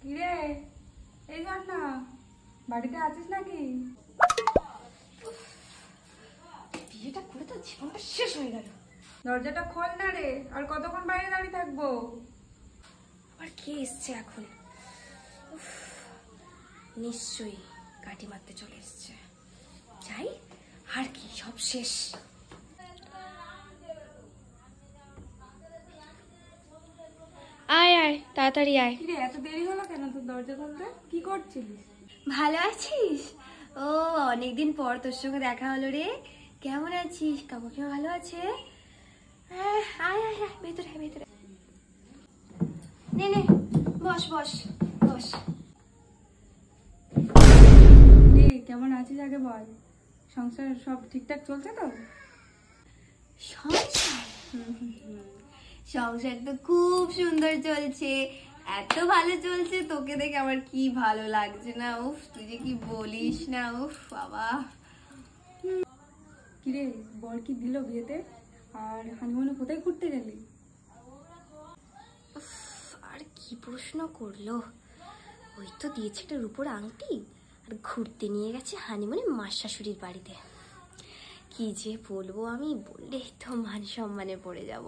কিরে, এই ধর না, বাড়িতে আছিস নাকি? বিয়েটা করে তো জীবনটা শেষ হয়ে গেল। দরজাটা খোল না রে, আর কতক্ষণ বাইরে দাঁড়িয়ে থাকবো? আবার কে এসছে এখন? নিশ্চয়ই কাটি মারতে চলে এসছে। যাই, আর কি, সব শেষ। আয় আয়, তাড়াতাড়ি আয়। কিরে, এত দেরি হলো কেন তোর দরজা খুলতে? কি করছিলিস? ভালো আছিস? ও, অনেকদিন পর তোর সঙ্গে দেখা হলো রে। কেমন আছিস? কাকুকে ভালো আছে? আয় আয় আয়, ভেতরে আয়, ভেতরে। নে নে, বস বস বস। রে, কেমন আছিস আগে বল। সংসার সব ঠিকঠাক চলছে তো? সংসার? সংসার তো খুব সুন্দর চলছে, এত ভালো চলছে তোকে দেখে আমার কি ভালো লাগছে না। উফ, তুই যে কি বলিস না, উফ বাবা। কিরে, বর কি দিল বিয়েতে? আর হানিমুনে কোথায় ঘুরতে গেলি? উফ, আর কি প্রশ্ন করলো। ওই তো দিয়েছে একটা রূপোর আংটি, আর ঘুরতে নিয়ে গেছে হানিমুনে মার শাশুড়ির বাড়িতে। কি যে বলবো, আমি বললে তো মান সম্মানে পড়ে যাব।